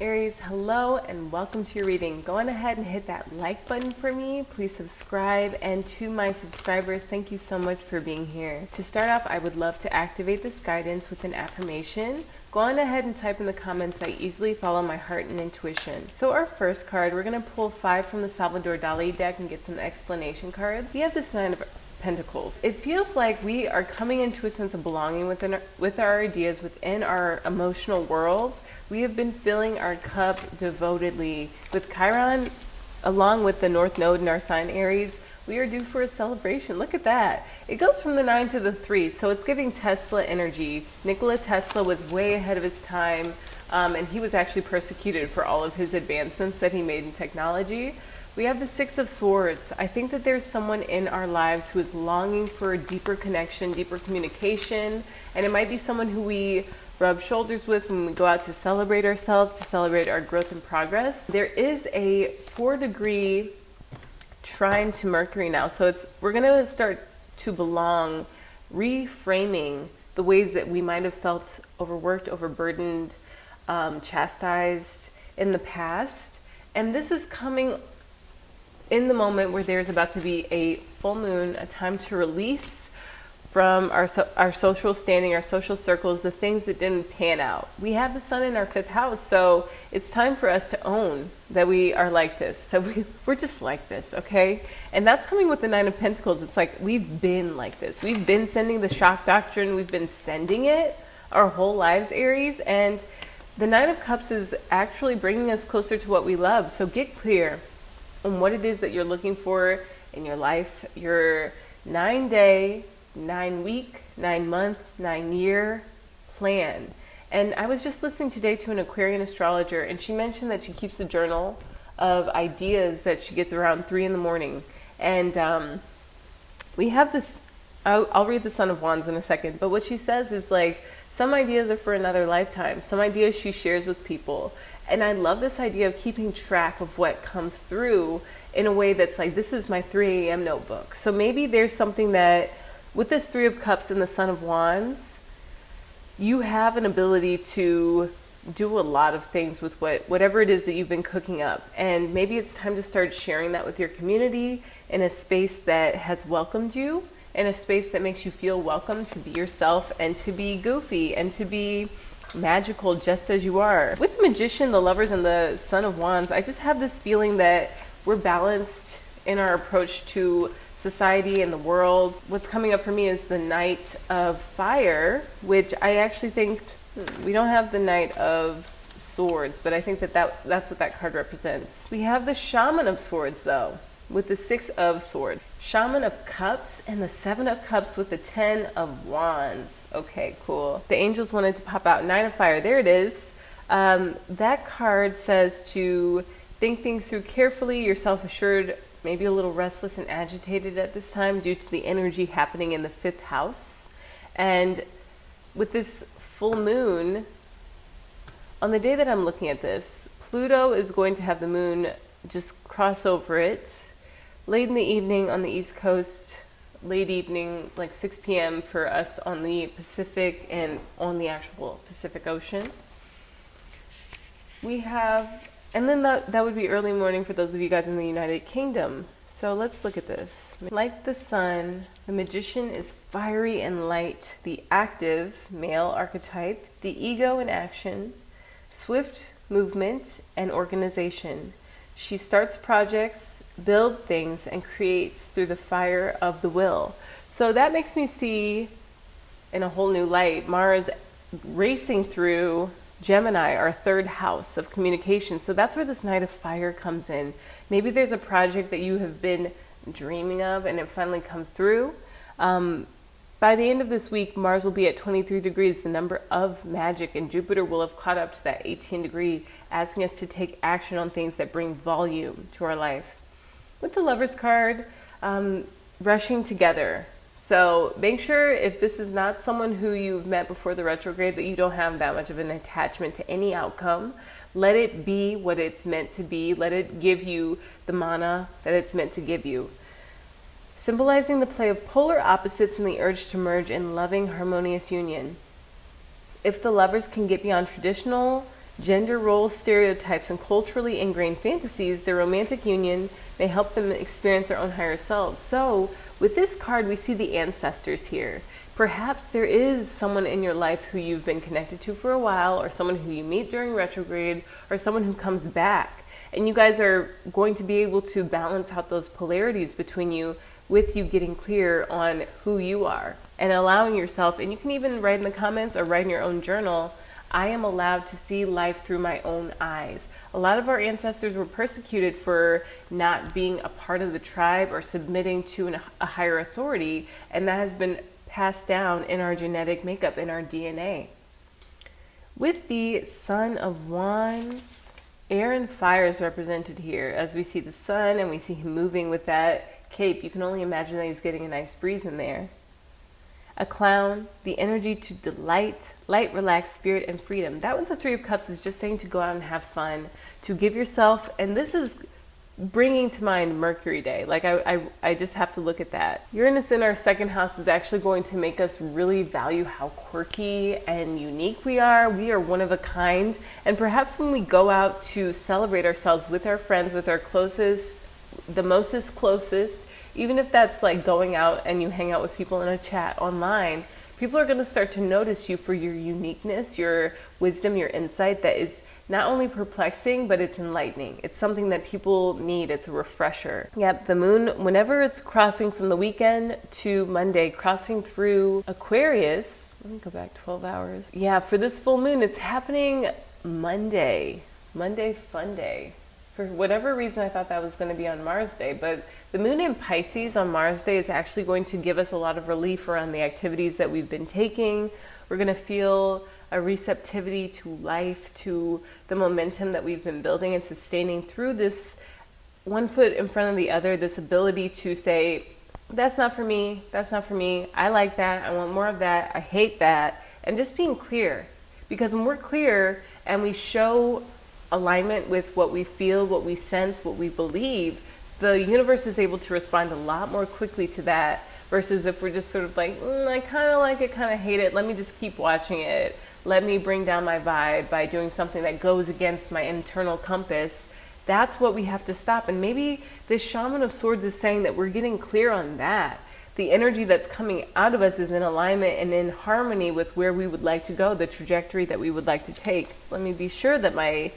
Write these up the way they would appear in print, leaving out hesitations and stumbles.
Aries, hello and welcome to your reading. Go on ahead and hit that like button for me. Please subscribe, and to my subscribers, thank you so much for being here. To start off, I would love to activate this guidance with an affirmation. Go on ahead and type in the comments. I easily follow my heart and intuition. So our first card, we're going to pull 5 from the Salvador Dali deck and get some explanation cards. We have this 9 of Pentacles. It feels like we are coming into a sense of belonging with our ideas within our emotional world. We have been filling our cup devotedly. With Chiron, along with the North Node in our sign Aries, we are due for a celebration. Look at that. It goes from the 9 to the 3, so it's giving Tesla energy. Nikola Tesla was way ahead of his time, and he was actually persecuted for all of his advancements that he made in technology. We have the 6 of Swords. I think that there's someone in our lives who is longing for a deeper connection, deeper communication, and it might be someone who we rub shoulders with when we go out to celebrate ourselves, to celebrate our growth and progress. There is a 4-degree trine to Mercury now, so we're going to start to belong, reframing the ways that we might have felt overworked, overburdened, chastised in the past. And this is coming in the moment where there's about to be a full moon, a time to release from our social standing, our social circles, the things that didn't pan out. We have the sun in our 5th house, so it's time for us to own that we are like this. So we're just like this, okay? And that's coming with the 9 of Pentacles. It's like we've been like this. We've been sending the shock doctrine. We've been sending it our whole lives, Aries. And the 9 of Cups is actually bringing us closer to what we love. So get clear on what it is that you're looking for in your life, your 9-day, 9-week, 9-month, 9-year plan. And I was just listening today to an Aquarian astrologer, and she mentioned that she keeps a journal of ideas that she gets around 3 in the morning. And we have this, I'll read the Son of Wands in a second, but what she says is like, some ideas are for another lifetime. Some ideas she shares with people. And I love this idea of keeping track of what comes through in a way that's like, this is my 3 a.m. notebook. So maybe there's something that, with this 3 of Cups and the Son of Wands, you have an ability to do a lot of things with whatever it is that you've been cooking up. And maybe it's time to start sharing that with your community in a space that has welcomed you, in a space that makes you feel welcome to be yourself and to be goofy and to be magical just as you are. With the Magician, the Lovers, and the Son of Wands, I just have this feeling that we're balanced in our approach to society and the world. What's coming up for me is the Knight of Fire, which I actually think we don't have the Knight of Swords, but I think that's what that card represents. We have the Shaman of Swords though, with the 6 of Swords. Shaman of Cups and the 7 of Cups with the 10 of Wands. Okay, cool. The angels wanted to pop out. 9 of Fire, there it is. That card says to think things through carefully. You're self-assured, maybe a little restless and agitated at this time due to the energy happening in the 5th house. And with this full moon, on the day that I'm looking at this, Pluto is going to have the moon just cross over it late in the evening on the East Coast, late evening, like 6 p.m. for us on the Pacific and on the actual Pacific Ocean. We have, and then that would be early morning for those of you guys in the United Kingdom. So let's look at this. Like the sun, the Magician is fiery and light, the active male archetype, the ego in action, swift movement and organization. She starts projects, builds things, and creates through the fire of the will. So that makes me see in a whole new light Mars racing through Gemini, our 3rd house of communication. So that's where this Knight of Fire comes in. Maybe there's a project that you have been dreaming of and it finally comes through. By the end of this week, Mars will be at 23 degrees, the number of magic, and Jupiter will have caught up to that 18 degree, asking us to take action on things that bring volume to our life. With the Lovers card, rushing together. So make sure if this is not someone who you've met before the retrograde, that you don't have that much of an attachment to any outcome. Let it be what it's meant to be. Let it give you the mana that it's meant to give you. Symbolizing the play of polar opposites and the urge to merge in loving, harmonious union. If the Lovers can get beyond traditional gender role stereotypes, and culturally ingrained fantasies, their romantic union may help them experience their own higher selves. So with this card, we see the ancestors here. Perhaps there is someone in your life who you've been connected to for a while, or someone who you meet during retrograde, or someone who comes back. And you guys are going to be able to balance out those polarities between you with you getting clear on who you are and allowing yourself, and you can even write in the comments or write in your own journal, I am allowed to see life through my own eyes. A lot of our ancestors were persecuted for not being a part of the tribe or submitting to a higher authority, and that has been passed down in our genetic makeup, in our DNA. With the Sun of Wands, air and fire is represented here. As we see the sun and we see him moving with that cape, you can only imagine that he's getting a nice breeze in there. A clown, the energy to delight, light, relaxed spirit, and freedom. That with the Three of Cups is just saying to go out and have fun, to give yourself, and this is bringing to mind Mercury Day. Like I just have to look at that. Uranus in our second house is actually going to make us really value how quirky and unique we are. We are one of a kind. And perhaps when we go out to celebrate ourselves with our friends, with our closest, the mostest closest, even if that's like going out and you hang out with people in a chat online, people are going to start to notice you for your uniqueness, your wisdom, your insight that is not only perplexing, but it's enlightening. It's something that people need. It's a refresher. Yep, the moon, whenever it's crossing from the weekend to Monday, crossing through Aquarius, let me go back 12 hours. Yeah, for this full moon, it's happening Monday fun day. For whatever reason, I thought that was going to be on Mars Day, but the moon in Pisces on Mars Day is actually going to give us a lot of relief around the activities that we've been taking. We're going to feel a receptivity to life, to the momentum that we've been building and sustaining through this one foot in front of the other, this ability to say, that's not for me, that's not for me, I like that, I want more of that, I hate that, and just being clear. Because when we're clear and we show alignment with what we feel, what we sense, what we believe, the universe is able to respond a lot more quickly to that versus if we're just sort of like, I kind of like it, kind of hate it, let me just keep watching it. Let me bring down my vibe by doing something that goes against my internal compass. That's what we have to stop. And maybe this Shaman of Swords is saying that we're getting clear on that. The energy that's coming out of us is in alignment and in harmony with where we would like to go, the trajectory that we would like to take. Let me be sure that my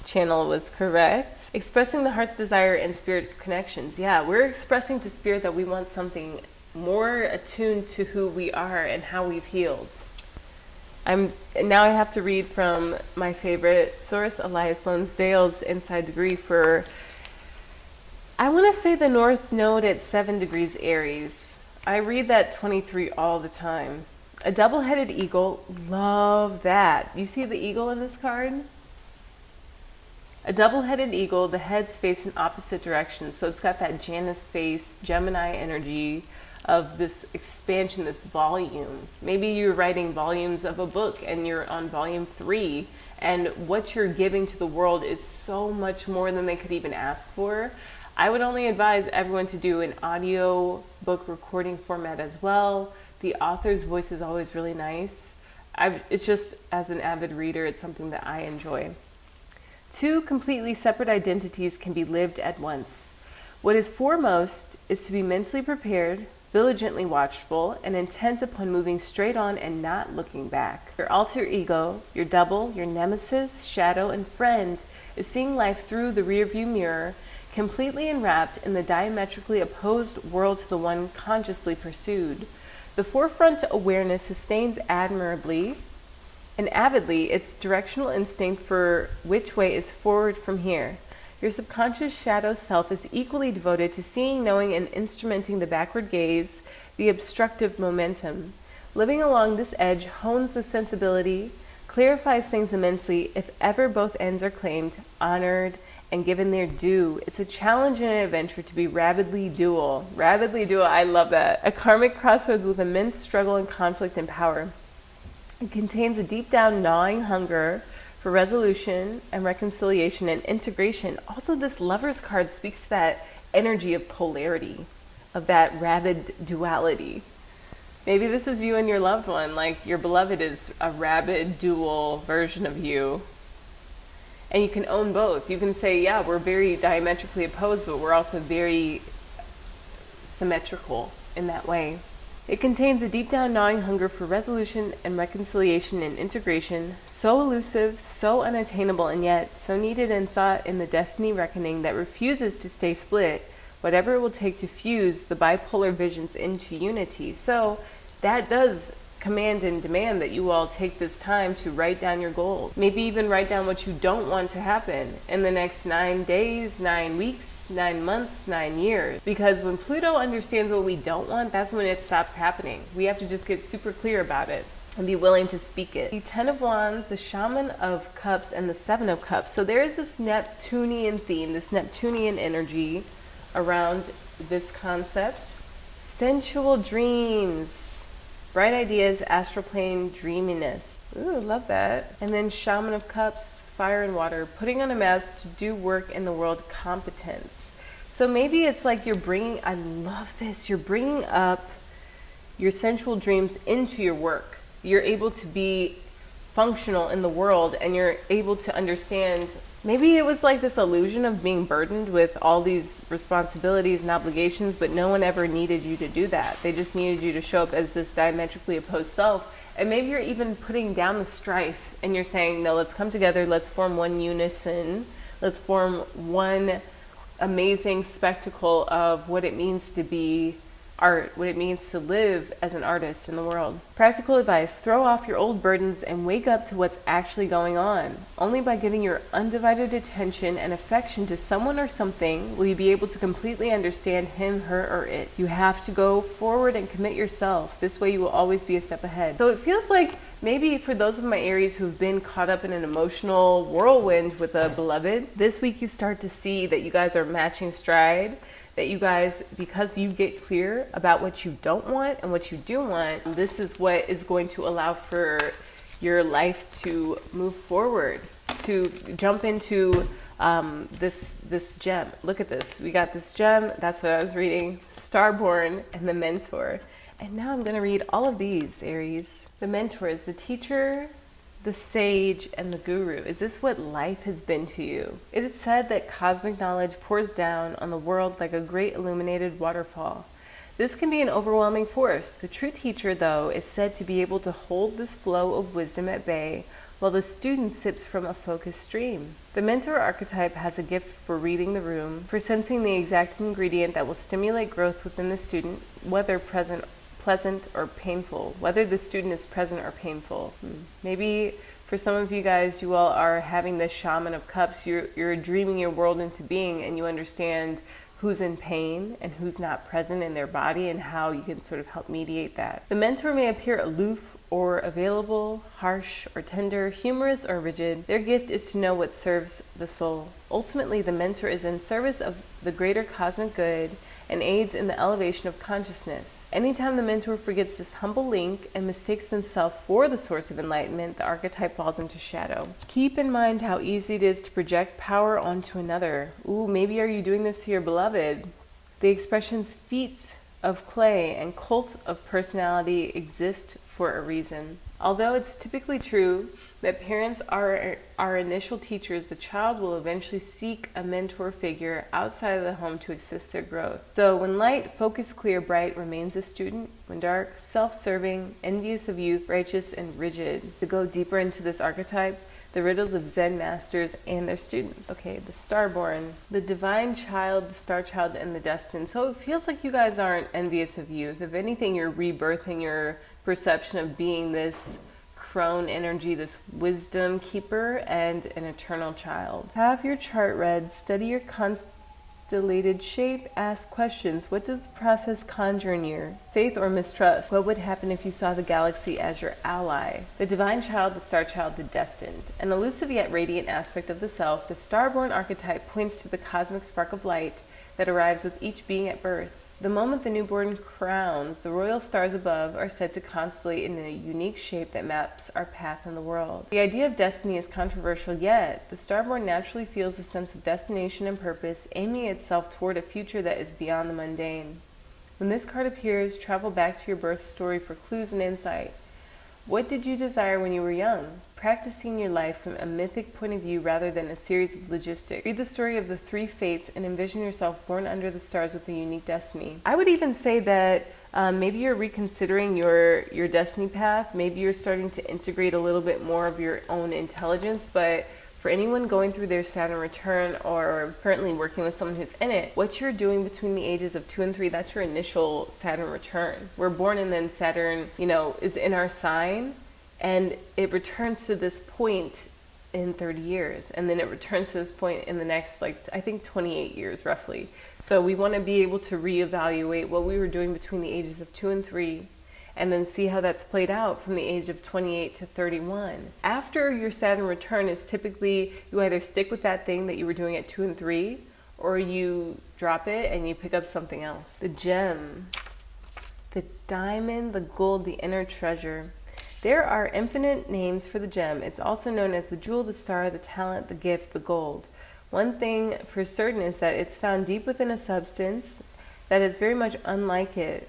channel was correct. Expressing the heart's desire and spirit connections. Yeah, we're expressing to spirit that we want something more attuned to who we are and how we've healed. Now I have to read from my favorite source, Elias Lonsdale's Inside Degree for, I want to say the North Node at 7 degrees Aries. I read that 23 all the time. A double-headed eagle, love that. You see the eagle in this card? A double-headed eagle, the heads face in opposite directions. So it's got that Janus face, Gemini energy of this expansion, this volume. Maybe you're writing volumes of a book and you're on volume 3, and what you're giving to the world is so much more than they could even ask for. I would only advise everyone to do an audio book recording format as well. The author's voice is always really nice. It's just, as an avid reader, it's something that I enjoy. Two completely separate identities can be lived at once. What is foremost is to be mentally prepared, diligently watchful, and intent upon moving straight on and not looking back. Your alter ego, your double, your nemesis, shadow, and friend is seeing life through the rearview mirror, completely enwrapped in the diametrically opposed world to the one consciously pursued. The forefront awareness sustains admirably and avidly its directional instinct for which way is forward from here. Your subconscious shadow self is equally devoted to seeing, knowing, and instrumenting the backward gaze, the obstructive momentum. Living along this edge hones the sensibility, clarifies things immensely if ever both ends are claimed, honored, and given their due. It's a challenge and an adventure to be rabidly dual. Rabidly dual, I love that. A karmic crossroads with immense struggle and conflict and power. It contains a deep down gnawing hunger for resolution and reconciliation and integration. Also, this Lover's card speaks to that energy of polarity, of that rabid duality. Maybe this is you and your loved one, like your beloved is a rabid dual version of you. And you can own both. You can say, yeah, we're very diametrically opposed, but we're also very symmetrical in that way. It contains a deep down gnawing hunger for resolution and reconciliation and integration, so elusive, so unattainable, and yet so needed and sought in the destiny reckoning that refuses to stay split, whatever it will take to fuse the bipolar visions into unity. So that does command and demand that you all take this time to write down your goals. Maybe even write down what you don't want to happen in the next 9 days, 9 weeks, 9 months, 9 years. Because when Pluto understands what we don't want, that's when it stops happening. We have to just get super clear about it and be willing to speak it. The 10 of Wands, the Shaman of Cups, and the 7 of Cups. So there is this Neptunian theme, this Neptunian energy around this concept. Sensual dreams, bright ideas, astral plane, dreaminess. Ooh, love that. And then Shaman of Cups, fire and water, putting on a mask to do work in the world, competence. So maybe it's like you're bringing, I love this, you're bringing up your sensual dreams into your work. You're able to be functional in the world, and you're able to understand. Maybe it was like this illusion of being burdened with all these responsibilities and obligations, but no one ever needed you to do that. They just needed you to show up as this diametrically opposed self. And maybe you're even putting down the strife and you're saying, no, let's come together, let's form one unison, let's form one amazing spectacle of what it means to be art, what it means to live as an artist in the world. Practical advice: throw off your old burdens and wake up to what's actually going on. Only by giving your undivided attention and affection to someone or something will you be able to completely understand him, her, or it. You have to go forward and commit yourself. This way you will always be a step ahead. So it feels like maybe for those of my Aries who've been caught up in an emotional whirlwind with a beloved, this week you start to see that you guys are matching stride. That you guys, because you get clear about what you don't want and what you do want, this is what is going to allow for your life to move forward, to jump into this gem. Look at this. We got this gem. That's what I was reading. Starborn and the Mentor. And now I'm going to read all of these, Aries. The Mentor is the teacher, the sage, and the guru. Is this what life has been to you? It is said that cosmic knowledge pours down on the world like a great illuminated waterfall. This can be an overwhelming force. The true teacher, though, is said to be able to hold this flow of wisdom at bay while the student sips from a focused stream. The mentor archetype has a gift for reading the room, for sensing the exact ingredient that will stimulate growth within the student, whether pleasant or painful, whether the student is present or painful. Maybe for some of you guys, you all are having this Shaman of Cups. You're dreaming your world into being, and you understand who's in pain and who's not present in their body and how you can sort of help mediate that. The mentor may appear aloof or available, harsh or tender, humorous or rigid. Their gift is to know what serves the soul. Ultimately, the mentor is in service of the greater cosmic good and aids in the elevation of consciousness. Anytime the mentor forgets this humble link and mistakes themselves for the source of enlightenment, the archetype falls into shadow. Keep in mind how easy it is to project power onto another. Ooh, maybe are you doing this to your beloved? The expressions feet of clay and cult of personality exist for a reason. Although it's typically true that parents are our initial teachers, the child will eventually seek a mentor figure outside of the home to assist their growth. So when light, focused, clear, bright, remains a student. When dark, self-serving, envious of youth, righteous, and rigid. To go deeper into this archetype, the riddles of Zen masters and their students. Okay, the Starborn, the divine child, the star child, and the destined. So it feels like you guys aren't envious of youth. If anything, you're rebirthing your perception of being this crone energy, this wisdom keeper, and an eternal child. Have your chart read, study your constellated shape, ask questions. What does the process conjure in you? Faith or mistrust? What would happen if you saw the galaxy as your ally? The divine child, the star child, the destined. An elusive yet radiant aspect of the self, the Starborn archetype points to the cosmic spark of light that arrives with each being at birth. The moment the newborn crowns, the royal stars above are said to constellate in a unique shape that maps our path in the world. The idea of destiny is controversial, yet the Starborn naturally feels a sense of destination and purpose, aiming itself toward a future that is beyond the mundane. When this card appears, travel back to your birth story for clues and insight. What did you desire when you were young? practicing your life from a mythic point of view rather than a series of logistics. Read the story of the three fates and envision yourself born under the stars with a unique destiny. I would even say that maybe you're reconsidering your destiny path. Maybe you're starting to integrate a little bit more of your own intelligence, but for anyone going through their Saturn return or currently working with someone who's in it, what you're doing between the ages of 2 and 3, that's your initial Saturn return. We're born and then Saturn, is in our sign, and it returns to this point in 30 years. And then it returns to this point in the next, I think 28 years roughly. So we want to be able to reevaluate what we were doing between the ages of 2 and 3, and then see how that's played out from the age of 28 to 31. After your Saturn return is typically, you either stick with that thing that you were doing at 2 and 3, or you drop it and you pick up something else. The gem, the diamond, the gold, the inner treasure. There are infinite names for the gem. It's also known as the jewel, the star, the talent, the gift, the gold. One thing for certain is that it's found deep within a substance that is very much unlike it.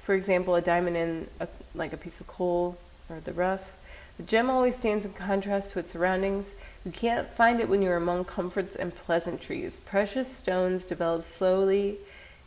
For example, a diamond in a piece of coal or the rough. The gem always stands in contrast to its surroundings. You can't find it when you're among comforts and pleasantries. Precious stones develop slowly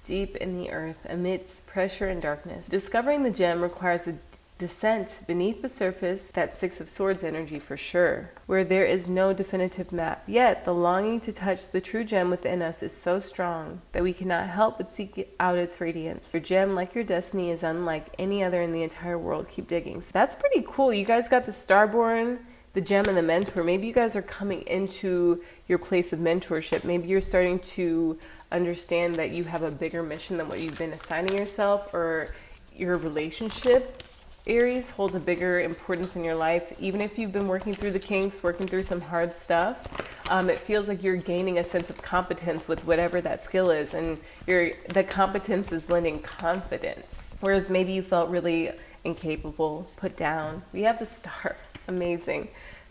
deep in the earth amidst pressure and darkness. Discovering the gem requires a descent beneath the surface, that 6 of Swords energy for sure, where there is no definitive map. Yet the longing to touch the true gem within us is so strong that we cannot help but seek out its radiance. Your gem, like your destiny, is unlike any other in the entire world. Keep digging. So that's pretty cool. You guys got the Starborn, the gem, and the mentor. Maybe you guys are coming into your place of mentorship. Maybe you're starting to understand that you have a bigger mission than what you've been assigning yourself, or your relationship, Aries, holds a bigger importance in your life. Even if you've been working through the kinks, working through some hard stuff, it feels like you're gaining a sense of competence with whatever that skill is, and the competence is lending confidence. Whereas maybe you felt really incapable, put down. We have the star. Amazing.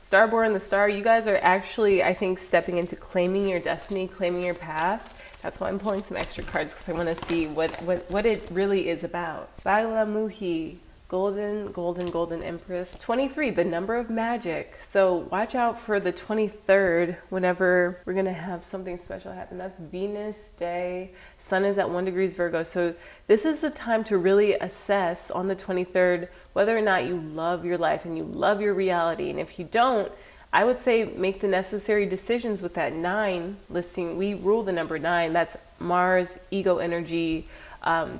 Starborn, the star, you guys are actually, I think, stepping into claiming your destiny, claiming your path. That's why I'm pulling some extra cards, because I want to see what it really is about. Bailamuhi. Golden Empress. 23, the number of magic. So watch out for the 23rd whenever we're going to have something special happen. That's Venus Day. Sun is at 1 degree Virgo. So this is the time to really assess on the 23rd whether or not you love your life and you love your reality. And if you don't, I would say make the necessary decisions with that 9 listing. We rule the number 9. That's Mars, ego energy,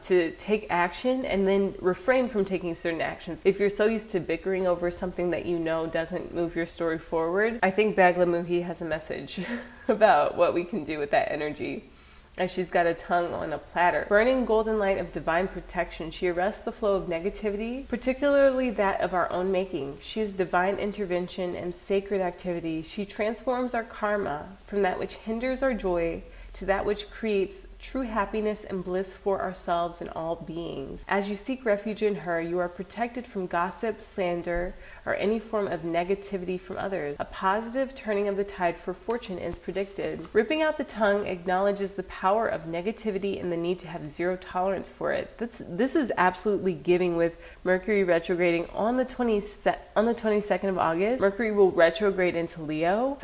to take action and then refrain from taking certain actions. If you're so used to bickering over something that you know doesn't move your story forward, I think Baglamuhi has a message about what we can do with that energy. And she's got a tongue on a platter. Burning golden light of divine protection, she arrests the flow of negativity, particularly that of our own making. She is divine intervention and sacred activity. She transforms our karma from that which hinders our joy to that which creates true happiness and bliss for ourselves and all beings. As you seek refuge in her, you are protected from gossip, slander, or any form of negativity from others. A positive turning of the tide for fortune is predicted. Ripping out the tongue acknowledges the power of negativity and the need to have zero tolerance for it. This is absolutely giving with Mercury retrograding on the 22nd of August. Mercury will retrograde into Leo.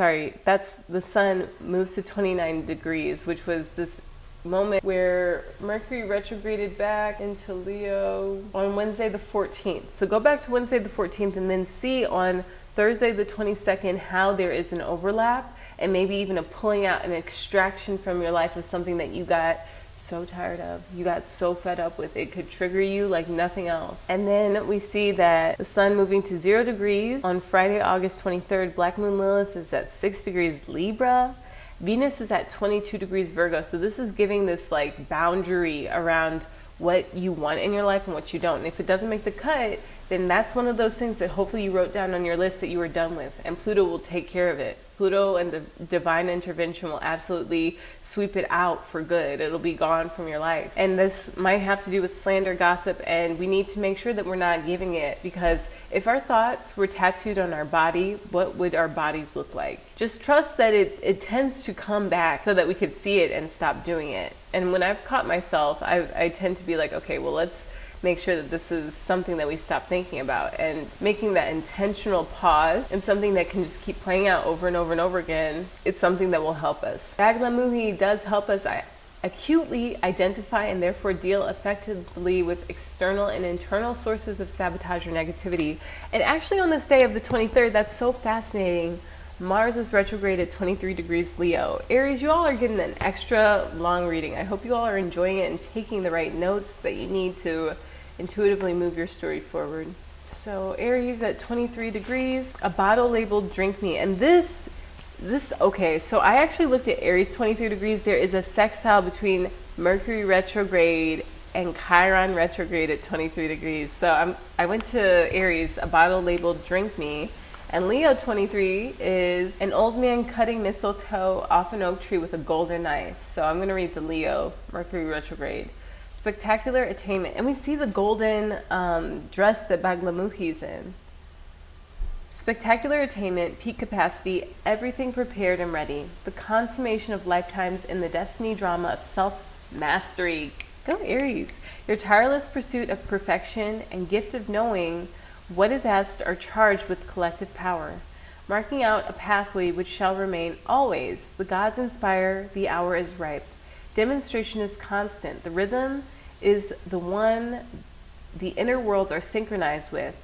That's the sun moves to 29 degrees, which was this moment where Mercury retrograded back into Leo on Wednesday the 14th. So go back to Wednesday the 14th and then see on Thursday the 22nd how there is an overlap, and maybe even a pulling out, an extraction from your life of something that you got so tired of, you got so fed up with. It could trigger you like nothing else. And then we see that the sun moving to 0 degrees on Friday, August 23rd. Black Moon Lilith is at 6 degrees Libra. Venus is at 22 degrees Virgo. So this is giving this like boundary around what you want in your life and what you don't. And if it doesn't make the cut, then that's one of those things that hopefully you wrote down on your list that you were done with, and Pluto will take care of it. Pluto and the divine intervention will absolutely sweep it out for good. It'll be gone from your life. And this might have to do with slander, gossip, and we need to make sure that we're not giving it, because if our thoughts were tattooed on our body, what would our bodies look like? Just trust that it tends to come back so that we could see it and stop doing it. And when I've caught myself, I tend to be like, okay, well, let's make sure that this is something that we stop thinking about, and making that intentional pause and something that can just keep playing out over and over and over again. It's something that will help us. Baglamuhi does help us acutely identify and therefore deal effectively with external and internal sources of sabotage or negativity. And actually on this day of the 23rd, that's so fascinating. Mars is retrograde at 23 degrees Leo. Aries, you all are getting an extra long reading. I hope you all are enjoying it and taking the right notes that you need to intuitively move your story forward. So Aries at 23 degrees, a bottle labeled drink me. And this, okay, so I actually looked at Aries 23 degrees. There is a sextile between Mercury retrograde and Chiron retrograde at 23 degrees. So I went to Aries, a bottle labeled drink me. And Leo 23 is an old man cutting mistletoe off an oak tree with a golden knife. So I'm going to read the Leo, Mercury retrograde. Spectacular attainment. And we see the golden dress that Baglamuhi's in. Spectacular attainment, peak capacity, everything prepared and ready. The consummation of lifetimes in the destiny drama of self-mastery. Go Aries. Your tireless pursuit of perfection and gift of knowing what is asked are charged with collective power, marking out a pathway which shall remain always. The gods inspire, the hour is ripe. Demonstration is constant. The rhythm is the one the inner worlds are synchronized with.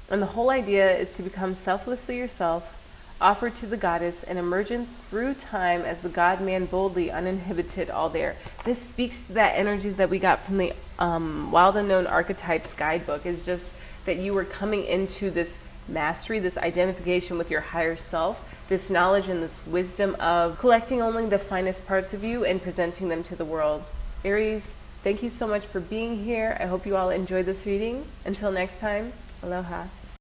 And the whole idea is to become selflessly yourself, offered to the goddess, and emergent through time as the God-man boldly, uninhibited, all there. This speaks to that energy that we got from the Wild Unknown Archetypes guidebook. Is just that you were coming into this mastery, this identification with your higher self, this knowledge and this wisdom of collecting only the finest parts of you and presenting them to the world. Aries, thank you so much for being here. I hope you all enjoyed this reading. Until next time, aloha.